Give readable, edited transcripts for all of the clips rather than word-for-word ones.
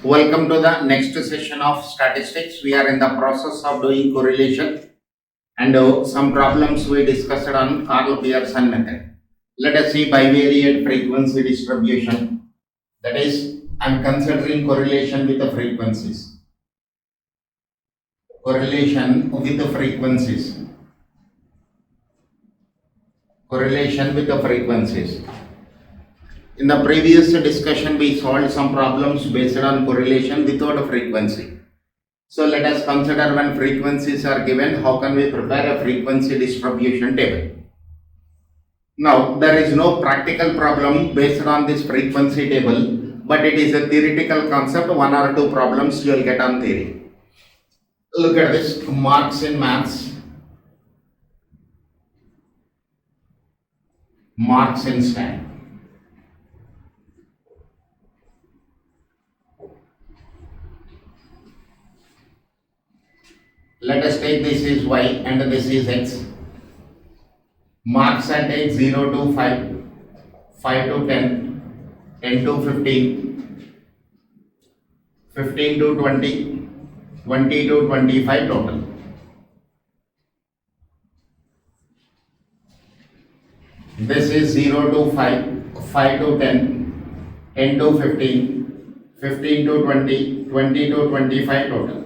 Welcome to the next session of statistics. We are in the process of doing correlation and some problems we discussed on Karl Pearson method. Let us see bivariate frequency distribution. That is, I am considering correlation with the frequencies. Correlation with the frequencies. Correlation with the frequencies. In the previous discussion, we solved some problems based on correlation without a frequency. So let us consider when frequencies are given, how can we prepare a frequency distribution table. Now, there is no practical problem based on this frequency table, but it is a theoretical concept. One or two problems you will get on theory. Look at this, marks in maths, marks in stat. Let us take this is y and this is x. Marks are take 0 to 5, 5 to 10, 10 to 15, 15 to 20, 20 to 25 total. This is 0 to 5, 5 to 10, 10 to 15, 15 to 20, 20 to 25 total.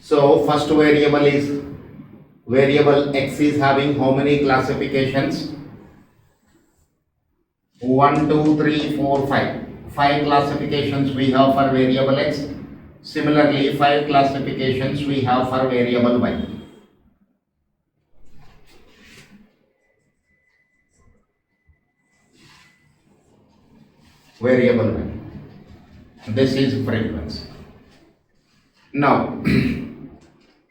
So first variable is variable x is having how many classifications? 1, 2, 3, 4, 5. 5 classifications we have for variable x. Similarly, 5 classifications we have for variable y. Variable y. This is frequency. Now,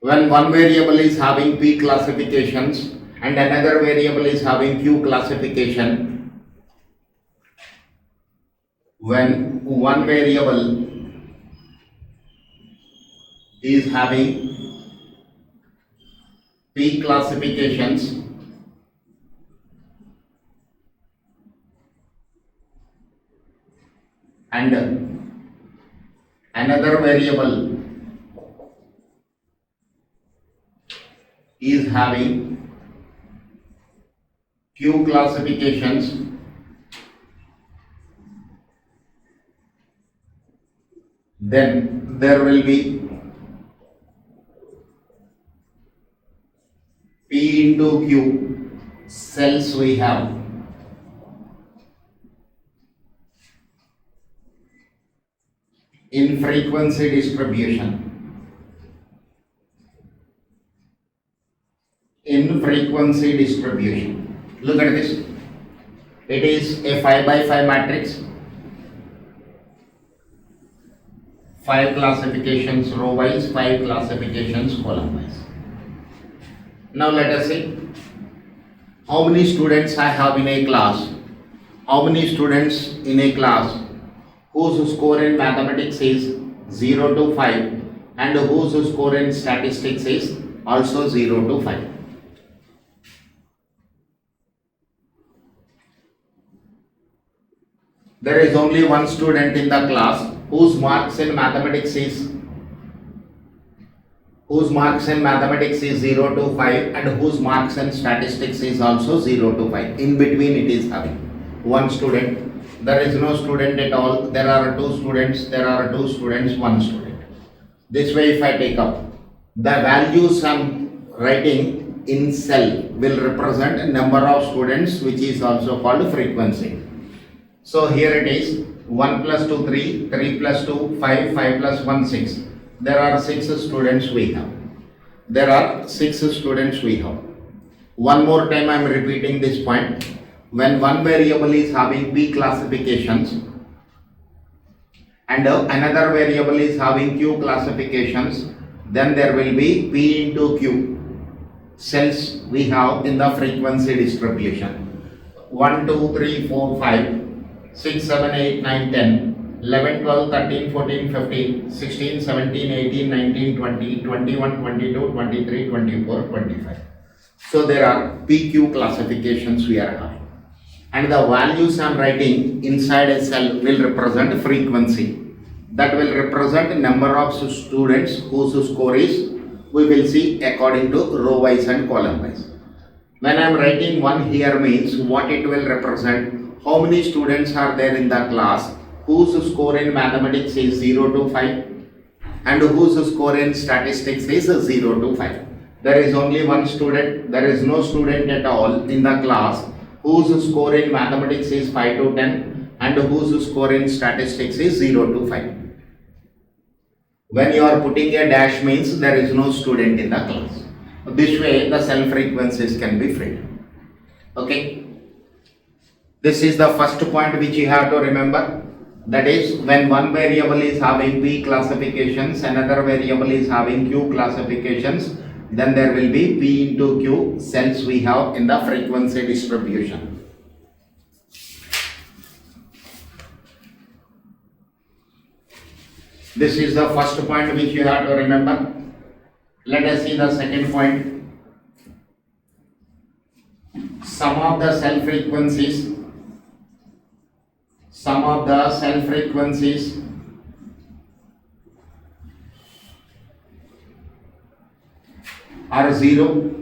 when one variable is having p classifications and another variable is having q classification, when one variable is having p classifications and another variable is having q classifications, then there will be p into q cells we have. In frequency distribution. In frequency distribution. Look at this. It is a 5 by 5 matrix. 5 classifications row wise, 5 classifications column wise. Now let us see how many students I have in a class. How many students in a class whose score in mathematics is 0 to 5 and whose score in statistics is also 0 to 5. There is only one student in the class whose marks in mathematics is 0 to 5 and whose marks in statistics is also 0 to 5. In between it is having one student. There is no student at all. There are 2 students, there are 2 students, 1 student. This way if I take up the values I am writing in cell will represent a number of students, which is also called frequency. So here it is 1 plus 2 3, 3 plus 2 5, 5 plus 1 6. There are 6 students we have. There are 6 students we have. One more time I am repeating this point. When one variable is having p classifications and another variable is having q classifications, then there will be p into q cells we have in the frequency distribution. 1, 2, 3, 4, 5, 6, 7, 8, 9, 10, 11, 12, 13, 14, 15, 16, 17, 18, 19, 20, 21, 22, 23, 24, 25. So there are PQ classifications we are having. And the values I am writing inside a cell will represent frequency. That will represent number of students whose score is, we will see according to row wise and column wise. When I am writing 1 here means what it will represent, how many students are there in the class whose score in mathematics is 0 to 5 and whose score in statistics is 0 to 5. There is only one student, there is no student at all in the class whose score in mathematics is 5 to 10 and whose score in statistics is 0 to 5. When you are putting a dash means there is no student in the class. This way the cell frequencies can be freed. Okay. This is the first point which you have to remember. That is, when one variable is having P classifications, another variable is having Q classifications, then there will be P into Q cells we have in the frequency distribution. This is the first point which you have to remember. Let us see the second point. Sum of the cell frequencies are 0.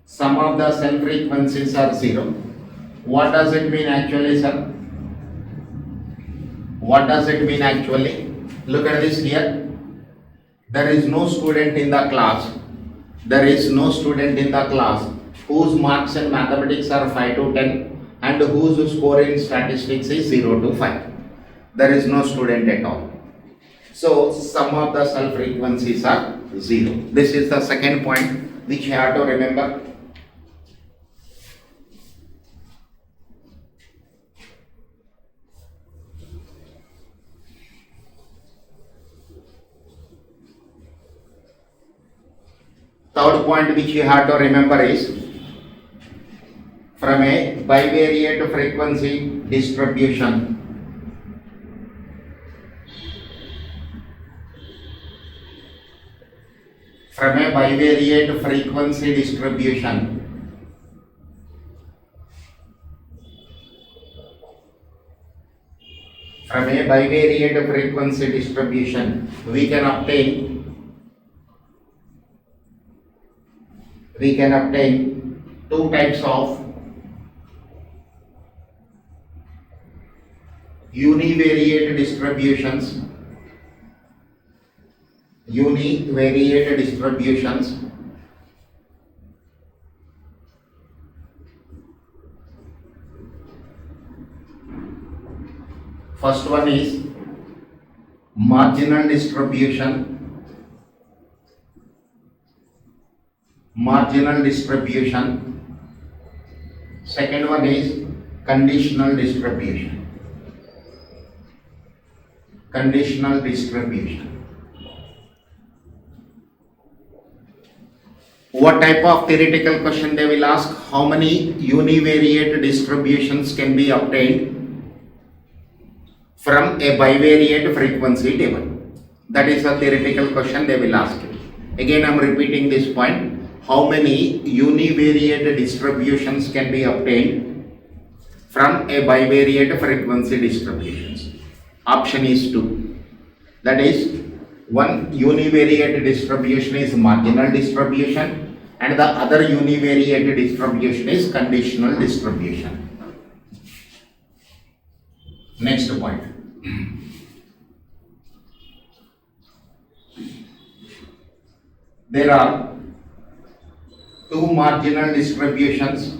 Sum of the cell frequencies are 0. What does it mean actually, sir? What does it mean actually? Look at this here. There is no student in the class. There is no student in the class whose marks in mathematics are 5 to 10 and whose score in statistics is 0 to 5. There is no student at all. So sum of the cell frequencies are 0. This is the second point which you have to remember. Third point which you have to remember is, from a bivariate frequency distribution, from a bivariate frequency distribution, we can obtain two types of univariate distributions. First one is marginal distribution. Second one is conditional distribution. What type of theoretical question they will ask? How many univariate distributions can be obtained from a bivariate frequency table? That is a theoretical question they will ask you. Again, I am repeating this point. How many univariate distributions can be obtained from a bivariate frequency distributions? Option is 2. That is, one univariate distribution is marginal distribution and the other univariate distribution is conditional distribution. Next point. There are two marginal distributions.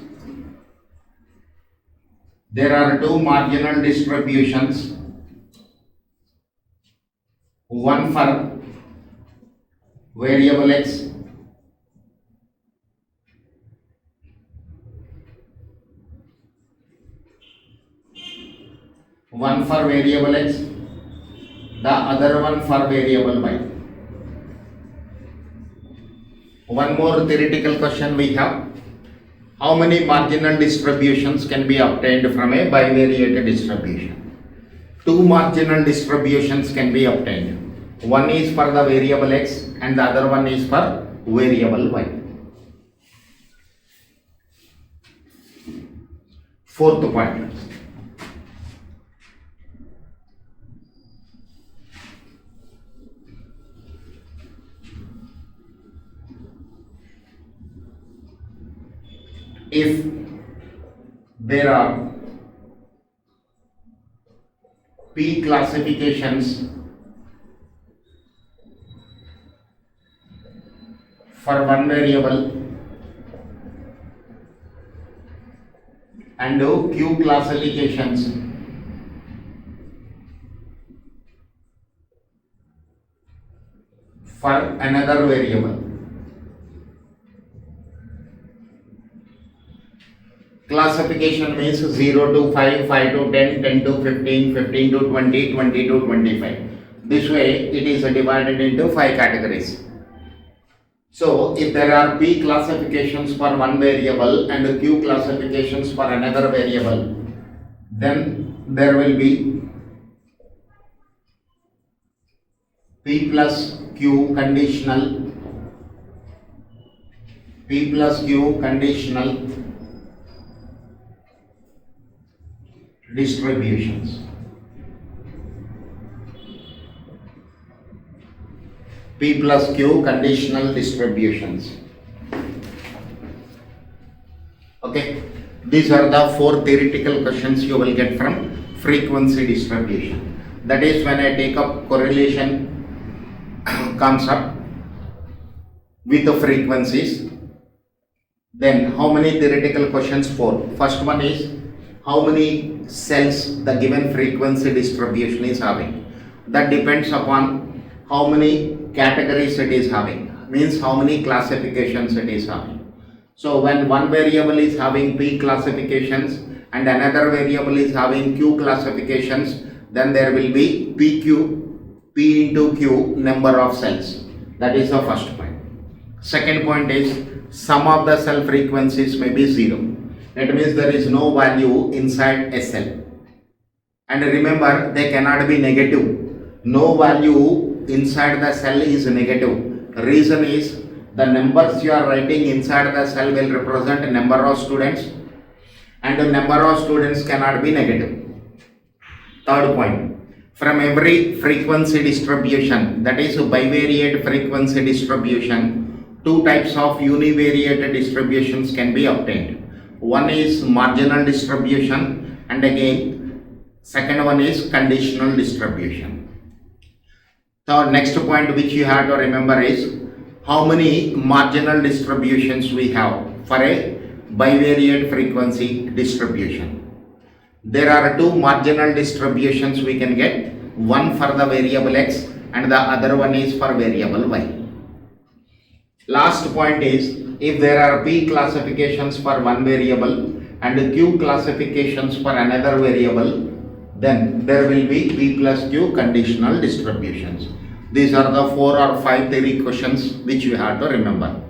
One for variable x, the other one for variable y. One more theoretical question we have. How many marginal distributions can be obtained from a bivariate distribution? Two marginal distributions can be obtained. One is for the variable x and the other one is for variable y. Fourth point. If there are P classifications for one variable and Q classifications for another variable. Classification means 0 to 5, 5 to 10, 10 to 15, 15 to 20, 20 to 25. This way it is divided into 5 categories. So if there are P classifications for one variable and Q classifications for another variable, then there will be P plus Q conditional, P plus Q conditional distributions. P plus Q conditional distributions. Okay, these are the 4 theoretical questions you will get from frequency distribution. That is, when I take up correlation comes up with the frequencies, then how many theoretical questions? 4. First one is how many cells the given frequency distribution is having. That depends upon how many categories it is having, means how many classifications it is having. So when one variable is having P classifications and another variable is having Q classifications, then there will be P into Q number of cells. That is the first point. Second point is sum of the cell frequencies may be 0. That means there is no value inside a cell. And remember, they cannot be negative. No value inside the cell is negative. Reason is the numbers you are writing inside the cell will represent a number of students, and the number of students cannot be negative. Third point, from every frequency distribution, that is bivariate frequency distribution, 2 types of univariate distributions can be obtained. One is marginal distribution, and again second one is conditional distribution. So next point which you have to remember is how many marginal distributions we have for a bivariate frequency distribution. There are 2 marginal distributions we can get, one for the variable x and the other one is for variable y. Last point is, if there are P classifications for one variable and Q classifications for another variable, then there will be P plus Q conditional distributions. These are the 4 or 5 theory questions which you have to remember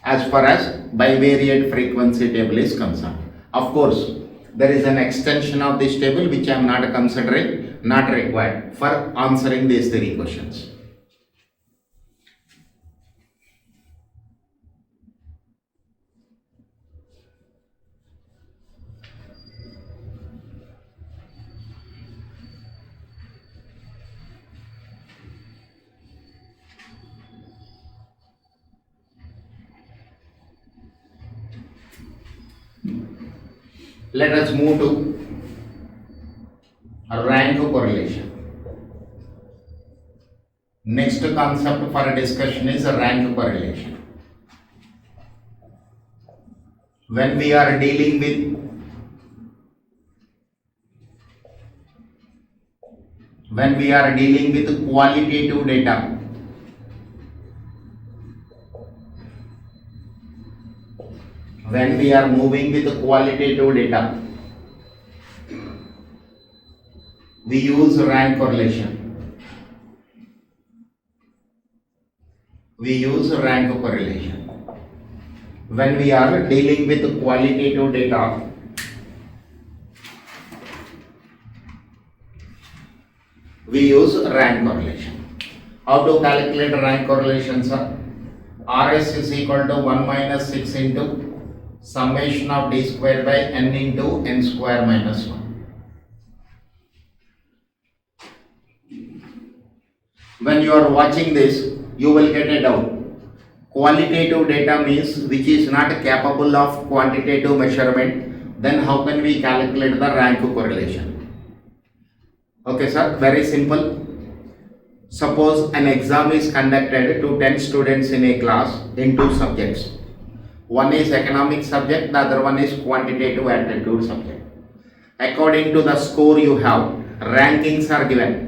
as far as bivariate frequency table is concerned. Of course, there is an extension of this table which I am not considering, not required for answering these theory questions. Let us move to rank correlation. Next concept for discussion is rank correlation. When we are dealing with qualitative data, when we are moving with qualitative data, we use rank correlation. We use rank correlation. When we are dealing with qualitative data, we use rank correlation. How to calculate rank correlation, sir? RS is equal to 1 minus 6 into summation of d square by n into n square minus 1. When you are watching this, you will get a doubt. Qualitative data means which is not capable of quantitative measurement, then how can we calculate the rank correlation? Okay sir, very simple. Suppose an exam is conducted to 10 students in a class in two subjects. One is economic subject, the other one is quantitative aptitude subject. According to the score you have, rankings are given.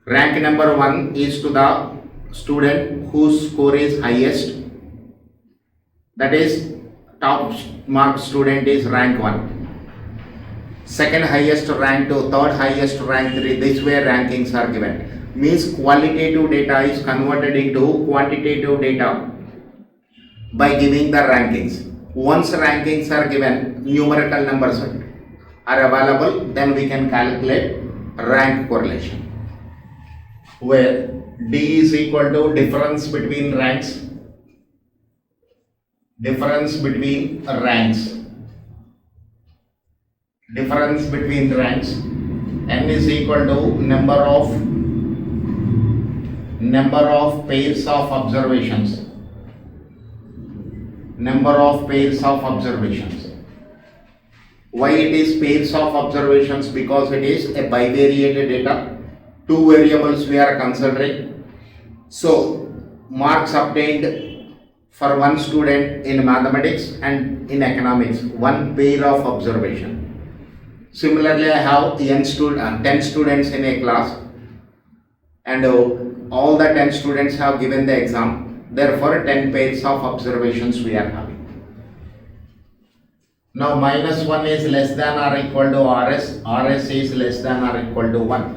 Rank number 1 is to the student whose score is highest, that is top mark student is rank 1. Second highest rank to third highest rank 3, this way rankings are given. Means qualitative data is converted into quantitative data by giving the rankings. Once rankings are given, numerical numbers are available, then we can calculate rank correlation, where D is equal to difference between ranks, difference between ranks, difference between ranks, N is equal to number of pairs of observations, number of pairs of observations. Why it is pairs of observations? Because it is a bivariate data, two variables we are considering. So marks obtained for one student in mathematics and in economics, one pair of observation. Similarly, I have 10 students in a class, and all the 10 students have given the exam. Therefore, 10 pairs of observations we are having. Now, minus 1 is less than or equal to RS. RS is less than or equal to 1.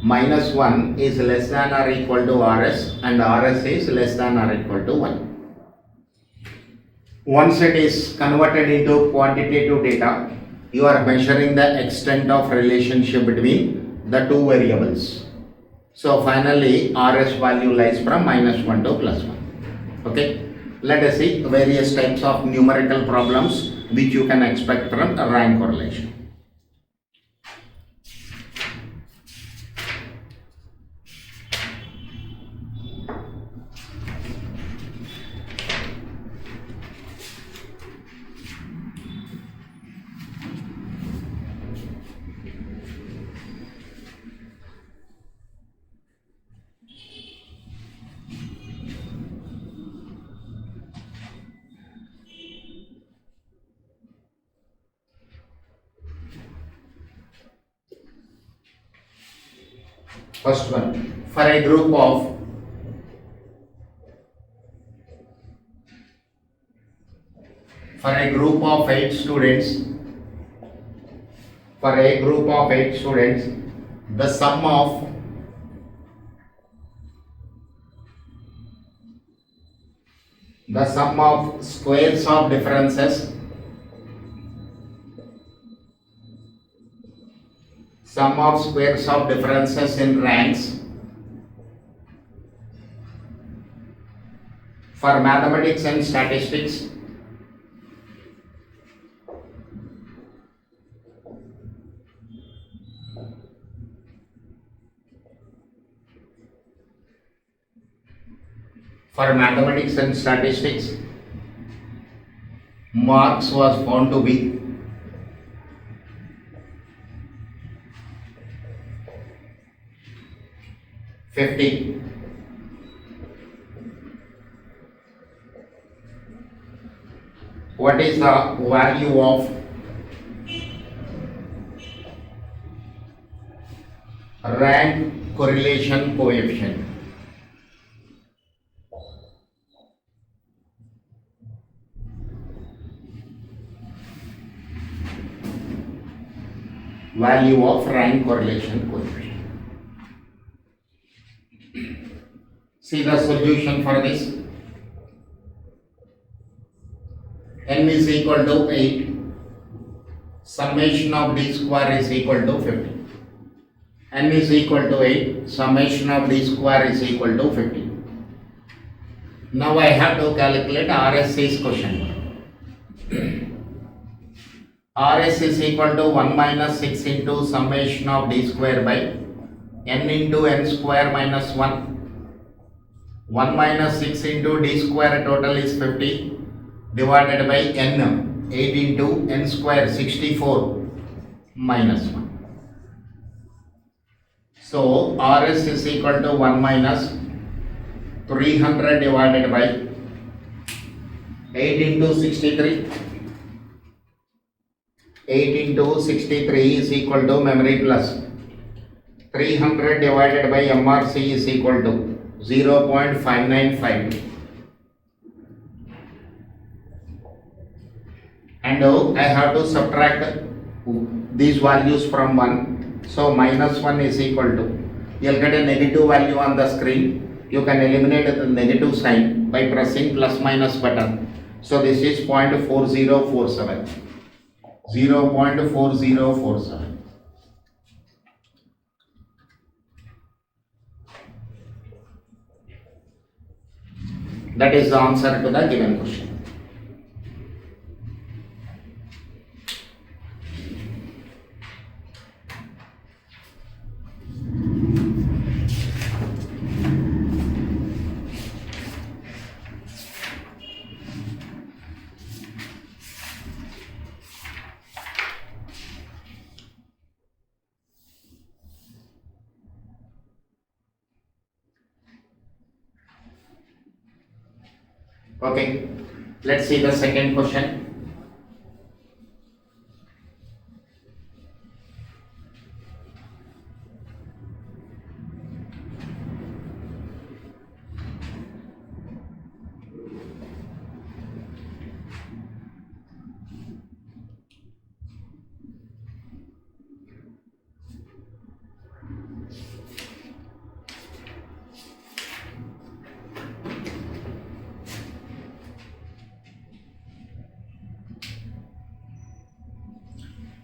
Minus 1 is less than or equal to RS, and RS is less than or equal to 1. Once it is converted into quantitative data, you are measuring the extent of relationship between the two variables. So finally, RS value lies from minus 1 to plus 1. Okay. Let us see various types of numerical problems which you can expect from a rank correlation. First one, for a group of eight students, the sum of squares of differences, sum of squares of differences in ranks for mathematics and statistics marks was found to be 50. What is the value of rank correlation coefficient? Value of rank correlation coefficient. See the solution for this. N is equal to 8. Summation of d square is equal to 50. N is equal to 8. Summation of d square is equal to 50. Now I have to calculate RSC's quotient. Rs is equal to 1 minus 6 into summation of d square by n into n square minus 1. 1 minus 6 into d square total is 50 divided by n, 8 into n square 64 minus 1. So Rs is equal to 1 minus 300 divided by 8 into 63. 8 into 63 is equal to memory plus 300 divided by MRC is equal to 0.595. And I have to subtract these values from 1. So minus 1 is equal to, you will get a negative value on the screen. You can eliminate the negative sign by pressing plus minus button. So this is 0.4047. 0.4047. That is the answer to the given question. Okay, let's see the second question.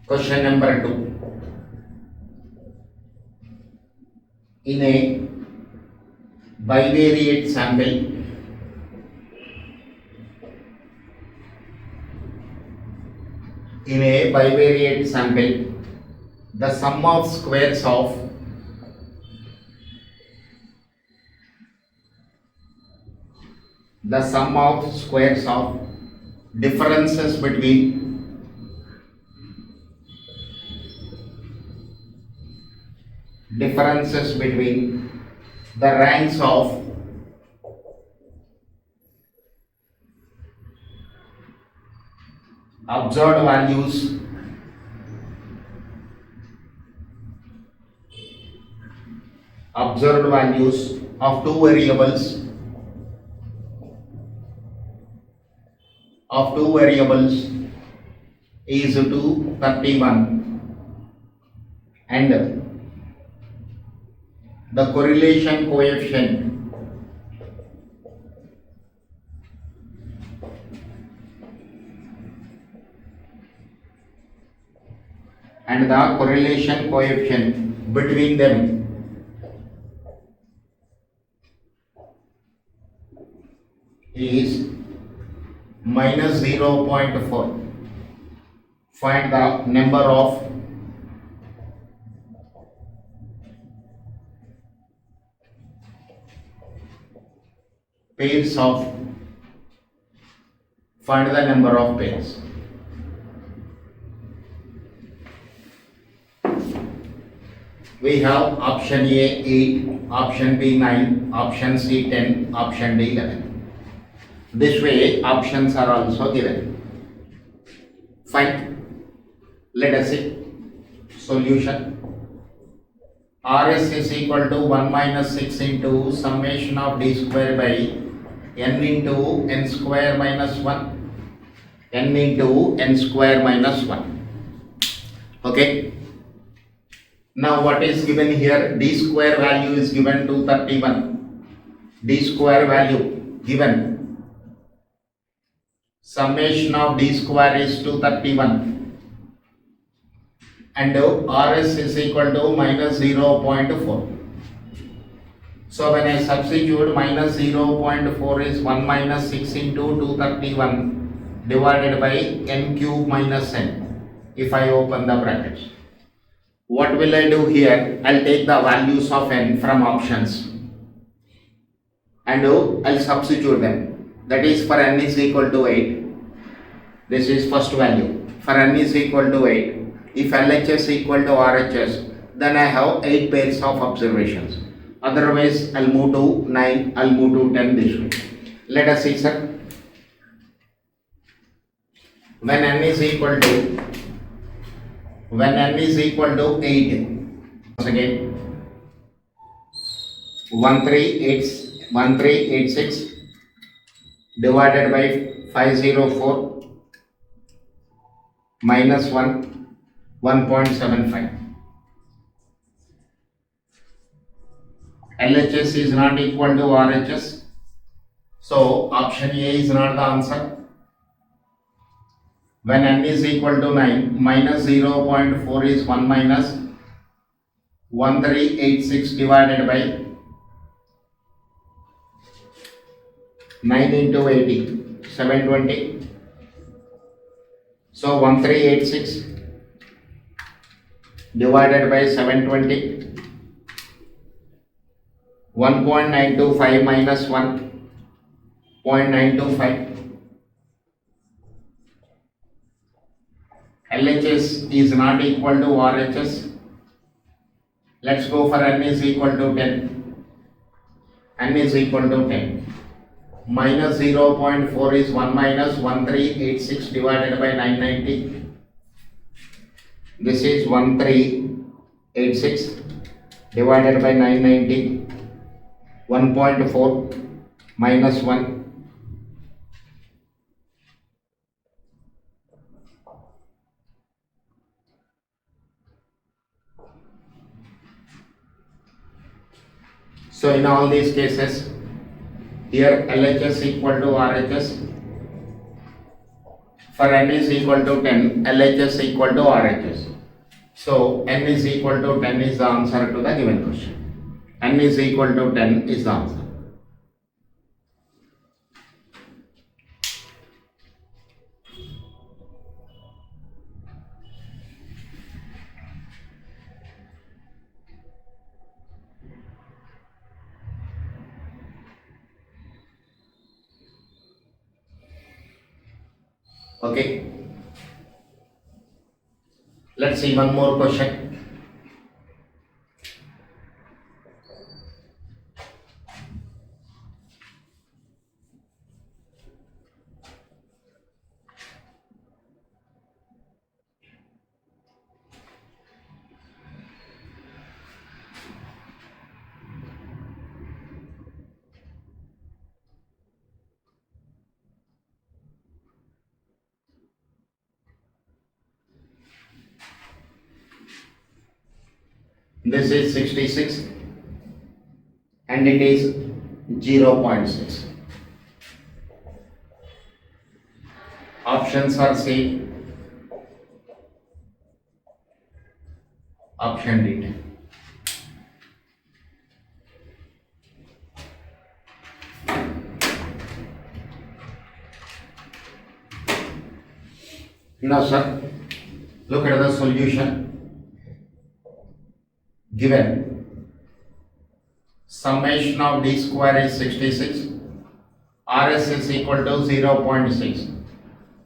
Question number 2. In a bivariate sample, the sum of squares of differences between the ranks of observed values of two variables is 231, and the correlation coefficient between them is minus 0.4. Find the number of pairs. We have option A 8, option B 9, option C 10, option D 11. This way options are also given. Fine. Let us see. Solution. Rs is equal to 1 minus 6 into summation of d square by n into n square minus 1. N into n square minus 1. Okay. Now what is given here? D square value is given 231. D square value given. Summation of d square is 231. And Rs is equal to minus 0.4. So when I substitute minus 0.4 is 1 minus 6 into 231. divided by n cube minus n if I open the brackets. What will I do here? I'll take the values of n from options and I'll substitute them. That is, for n is equal to 8. This is first value. For n is equal to 8. If LHS equal to RHS, then I have 8 pairs of observations. Otherwise, I'll move to 9, I'll move to 10 this way. Let us see, sir. When n is equal to 8, once again 1386 divided by 504 minus 1.75. LHS is not equal to RHS, so option A is not the answer. When n is equal to 9, minus 0.4 is 1 minus 1386 divided by 9 into 80, 720. So 1386 divided by 720, 1.925 minus 1.925. LHS is not equal to RHS. Let's go for n is equal to 10. N is equal to 10. Minus 0.4 is 1 minus 1386 divided by 990. This is 1386 divided by 990. 1.4 minus 1. So in all these cases, here LHS equal to RHS. For n is equal to 10, LHS equal to RHS. So n is equal to 10 is the answer to the given question. N is equal to 10 is the answer. Okay. Let's see one more question. This is 66 and it is 0.6. Options are C, option D. Now sir, look at the solution. Given summation of d square is 66, RS is equal to 0.6,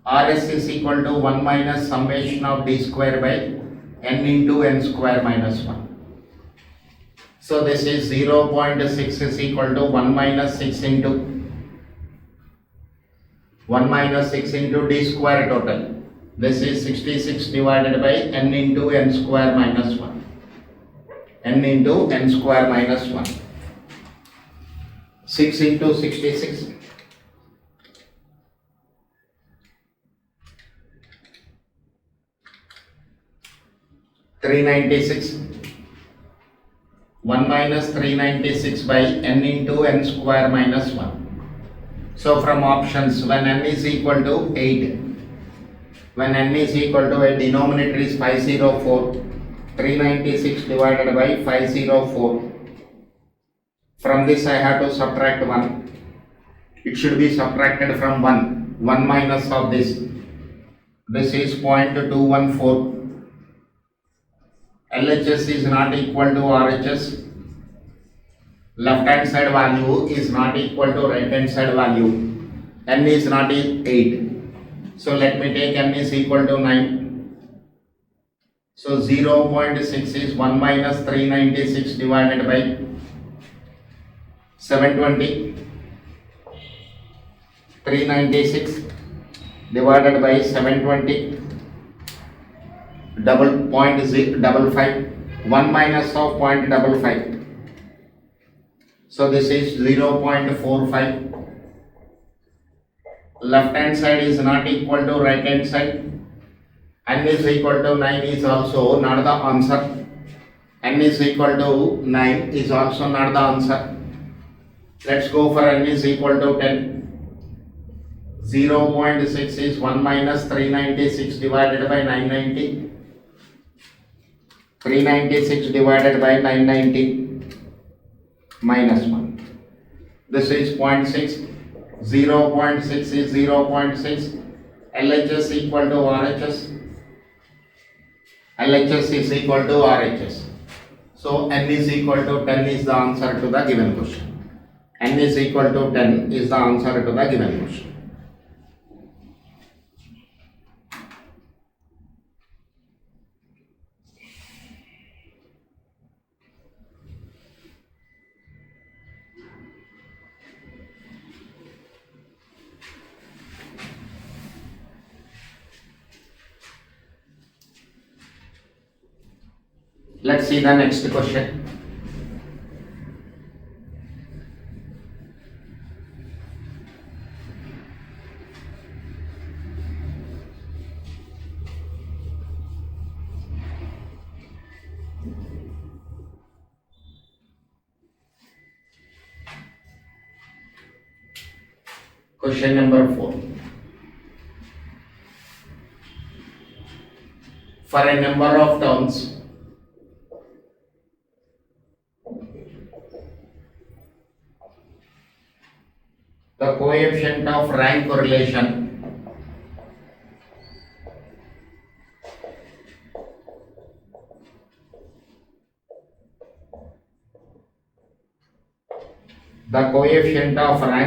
RS is equal to 1 minus summation of d square by n into n square minus 1. So this is 0.6 is equal to 1 minus 6 into d square total. This is 66 divided by n into n square minus 1. N into n square minus 1. 6 into 66. 396. 1 minus 396 by n into n square minus 1. So from options, when n is equal to 8, when n is equal to 8, denominator is 504. 396 divided by 504. From this I have to subtract 1. It should be subtracted from 1. 1 minus of this is 0.214. LHS is not equal to RHS. Left hand side value is not equal to right hand side value. N is not 8. So let me take N is equal to 9. So 0.6 is 1 minus 396 divided by 720. 396 divided by 720. Double 0.55. 1 minus of 0.55. So this is 0.45. Left hand side is not equal to right hand side. N is equal to 9 is also not the answer. N is equal to 9 is also not the answer. Let's go for N is equal to 10. 0.6 is 1 minus 396 divided by 990. 396 divided by 990 minus 1. This is 0.6. 0.6 is 0.6. LHS equal to RHS. LHS is equal to RHS. So N is equal to 10 is the answer to the given question. N is equal to 10 is the answer to the given question. Let's see the next question. Question number 4. For a number of terms, the coefficient of rank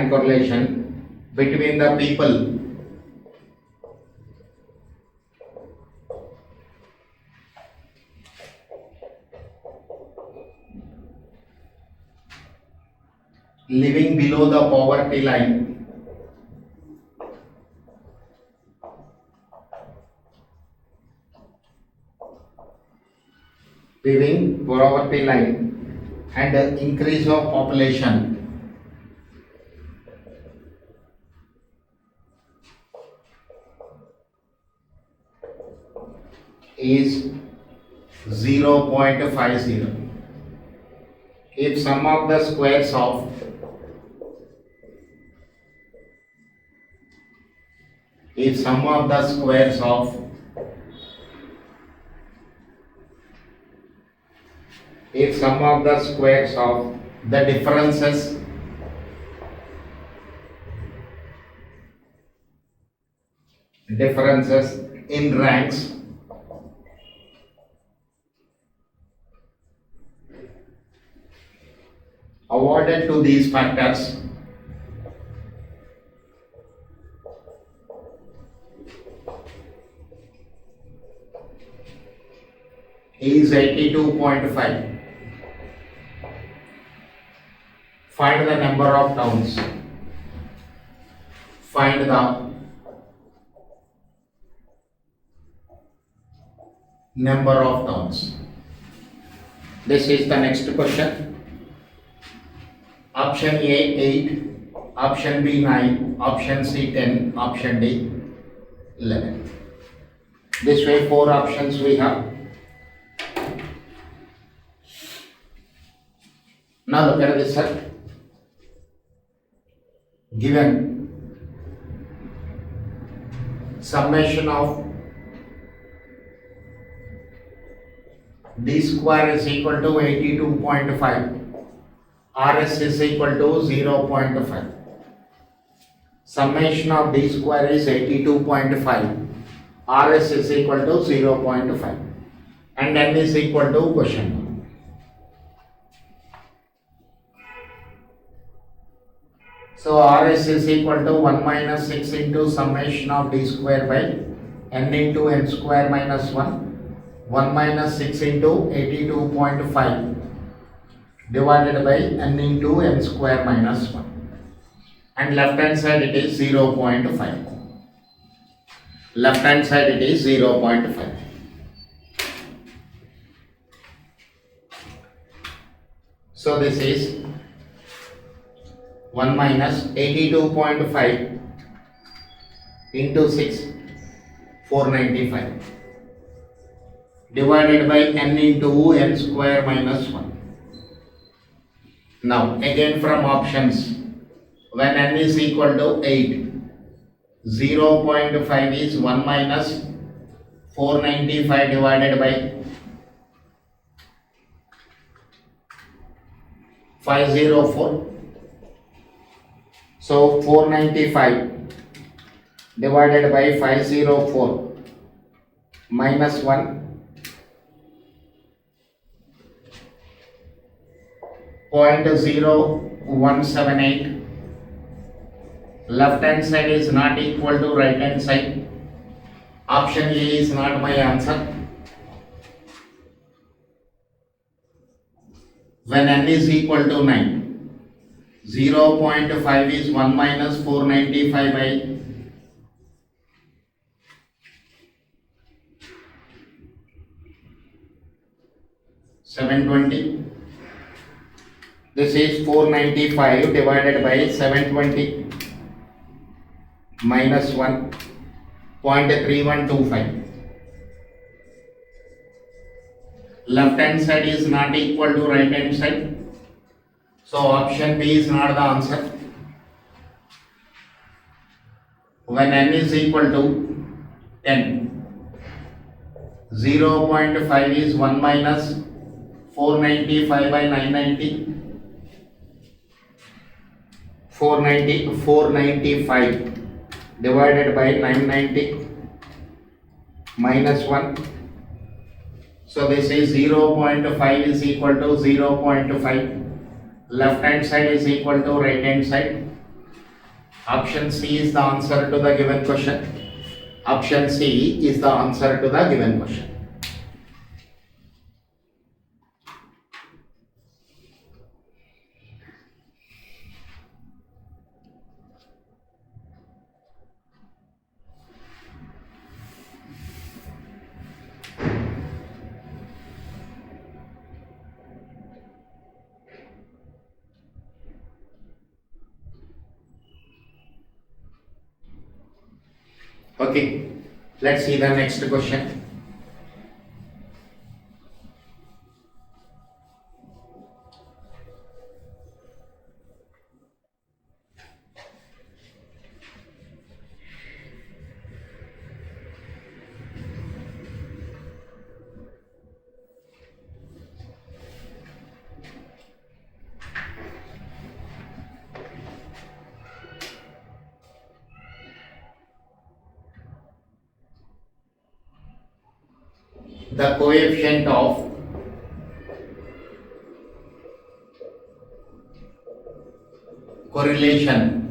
correlation between the people living below the poverty line and increase of population is 0.50. If sum of the squares of the differences in ranks awarded to these factors is 82.5. Find the number of towns. Find the number of towns. This is the next question. Option A 8, option B 9, option C 10, option D 11. This way 4 options we have. Now look at this sir. Given summation of D square is equal to 82.5, RS is equal to 0.5. summation of d square is 82.5, rs is equal to 0.5 and n is equal to question mark. So rs is equal to 1 minus 6 into summation of d square by n into n square minus 1, 1 minus 6 into 82.5 divided by n into n square minus 1, and left hand side it is 0.5. Left hand side it is 0.5. So this is 1 minus 82.5 into 6, 495 divided by n into n square minus 1. Now again from options, when n is equal to 8, 0.5 is 1 minus 495 divided by 504. So 495 divided by 504 minus 1, 0.0178. Left hand side is not equal to right hand side. Option A is not my answer. When n is equal to 9, 0.5 is 1 minus 495 by 720. This is 495 divided by 720 minus 1, 0.3125. Left hand side is not equal to right hand side. So option B is not the answer. When n is equal to 10, 0.5 is 1 minus 495 by 990. 495 divided by 990 minus 1. So this is 0.5 is equal to 0.5. Left hand side is equal to right hand side. Option C is the answer to the given question. Option C is the answer to the given question. Okay, let's see the next question. The coefficient of correlation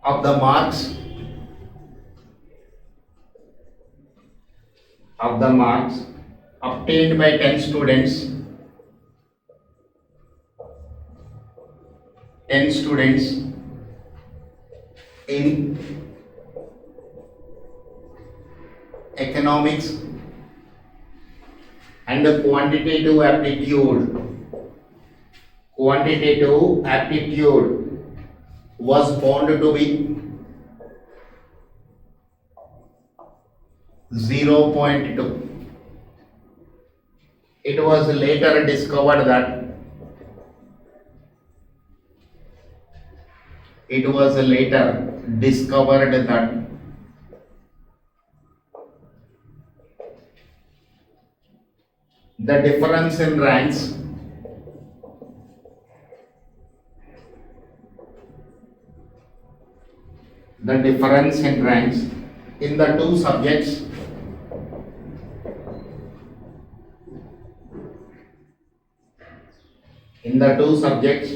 of the marks obtained by 10 students in economics and quantitative aptitude was found to be 0.2. It was later discovered that the difference in ranks in the two subjects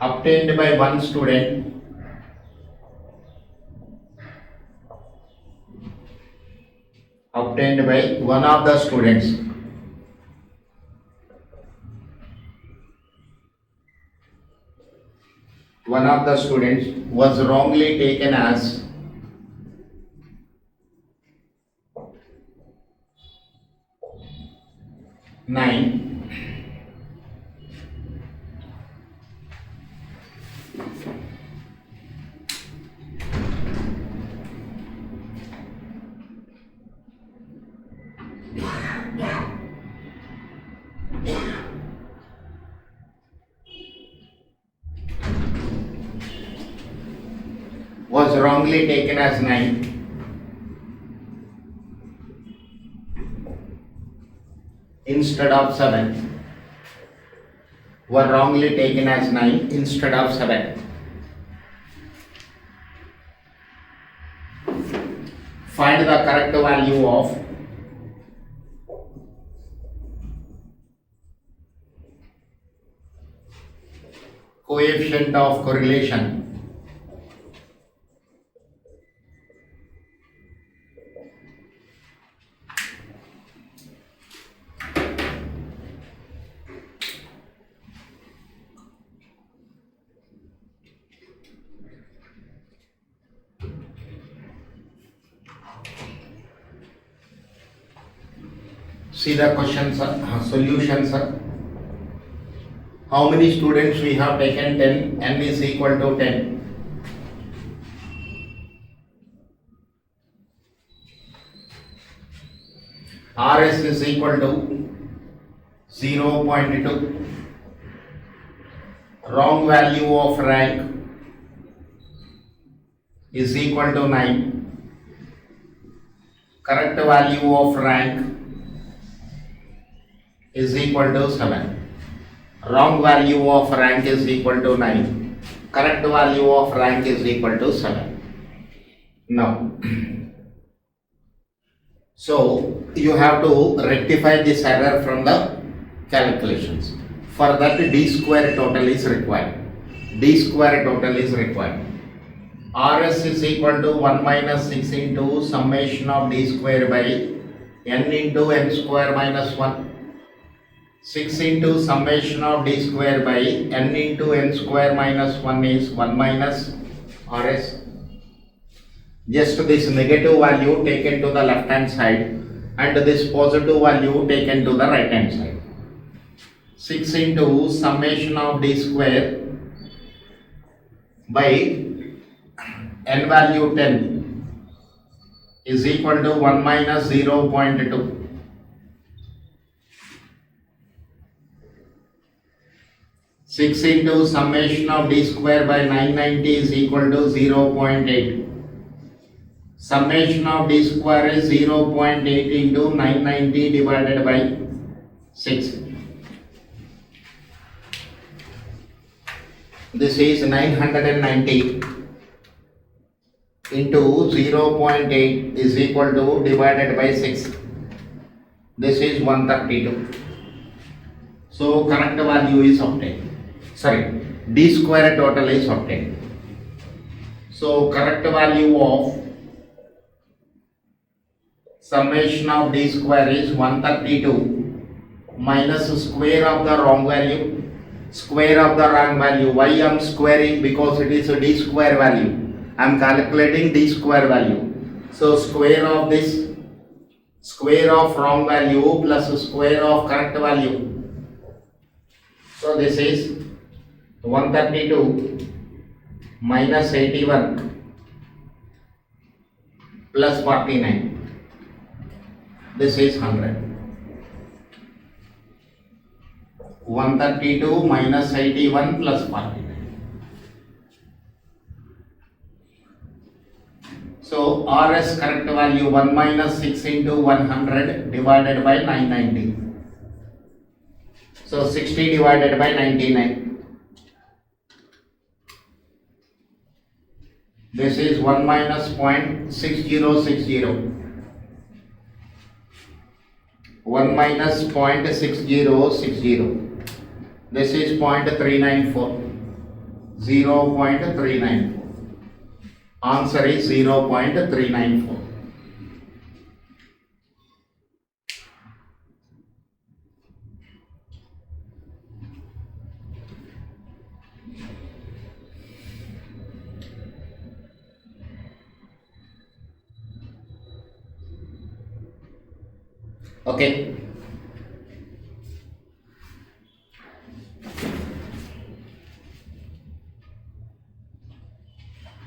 obtained by one student obtained by one of the students was wrongly taken as nine. Was wrongly taken as 9 instead of 7. Were wrongly taken as 9 instead of 7. Find the correct value of coefficient of correlation See the questions, solutions. How many students we have taken? 10. N is equal to 10. RS is equal to 0.2. Wrong value of rank is equal to 9. Correct value of rank is equal to 7. Wrong value of rank is equal to 9. Correct value of rank is equal to 7. Now, so you have to rectify this error from the calculations. For that, d square total is required. RS is equal to 1 minus 6 into summation of d square by n into n square minus 1. 6 into summation of d square by n into n square minus 1 is 1 minus RS. Just this negative value taken to the left hand side and this positive value taken to the right hand side. 6 into summation of d square by n value 10 is equal to 1 minus 0.2. 6 into summation of d square by 990 is equal to 0.8. Summation of d square is 0.8 into 990 divided by 6. This is 990 into 0.8 is equal to divided by 6. This is 132. So correct value is obtained. D square total is obtained. So correct value of summation of d square is 132 minus square of the wrong value. Why I am squaring? Because it is a d square value. I am calculating d square value. So square of this, square of wrong value plus square of correct value. So this is 132 minus 81 plus 49. This is 100. 132 minus 81 plus 49. So RS correct value 1 minus 6 into 100 divided by 990. So 60 divided by 99. This is 1 minus 0.6060. 1 minus 0.6060. This is 0.394. 0.394. Answer is 0.394. Okay.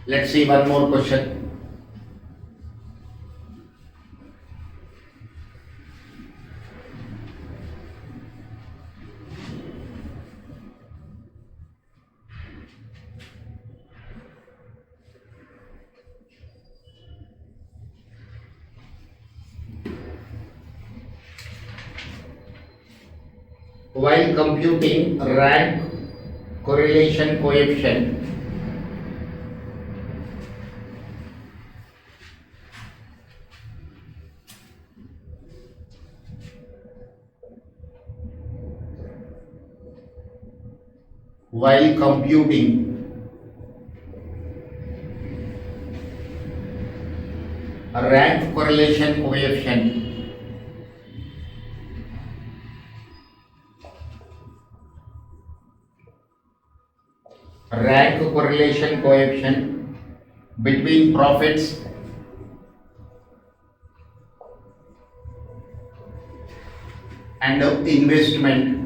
Let's see one more question. While computing rank correlation coefficient, while computing rank correlation coefficient, rank correlation coefficient between profits and investment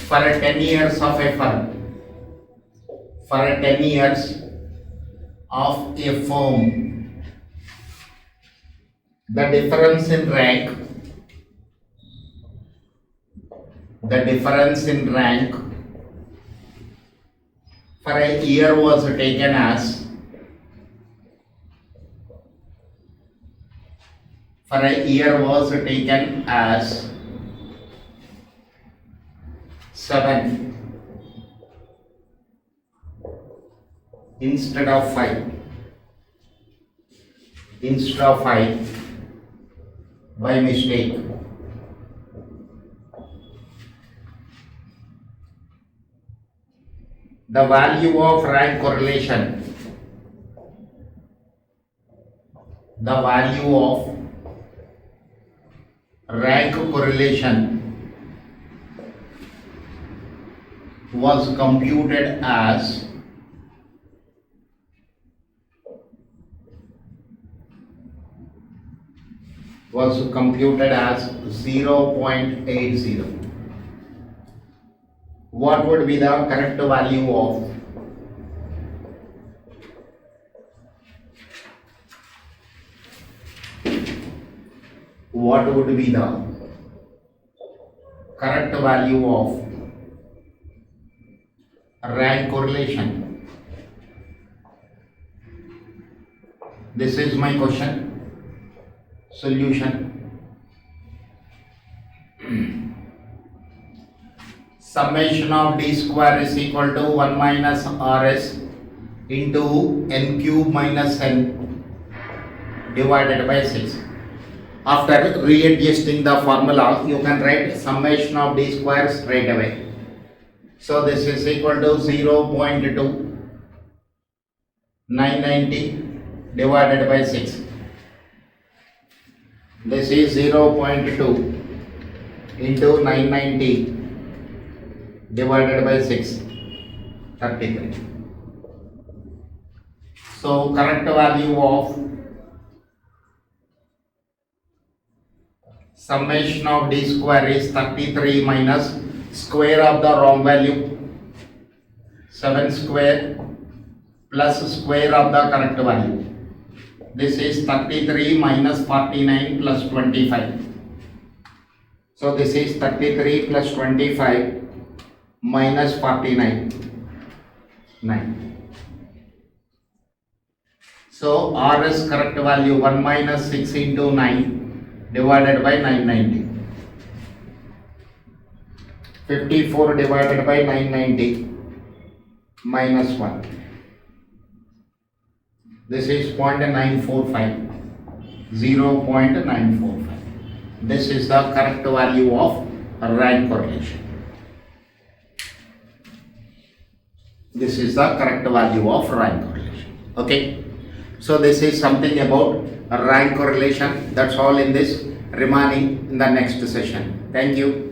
for 10 years of a firm, for 10 years of a firm, the difference in rank, for a year was taken as, for a year was taken as 7 instead of 5, by mistake. The value of rank correlation, the value of rank correlation was computed as 0.80. What would be the correct value of rank correlation? This is my question. Solution. Summation of d square is equal to 1 minus rs into n cube minus n divided by 6. After readjusting the formula, you can write summation of d square straight away. So this is equal to 0.2 990 divided by 6. This is 0.2 into 990 divided by 6, 33. So correct value of summation of d square is 33 minus square of the wrong value, 7 square plus square of the correct value. This is 33 minus 49 plus 25. So this is 33 plus 25 minus 49. 9. So R is correct value 1 minus 6 into 9 divided by 990. 54 divided by 990 minus 1. This is 0.945. 0.945. This is the correct value of rank correlation. This is the correct value of rank correlation. Okay. So this is something about rank correlation. That's all in this. Remaining in the next session. Thank you.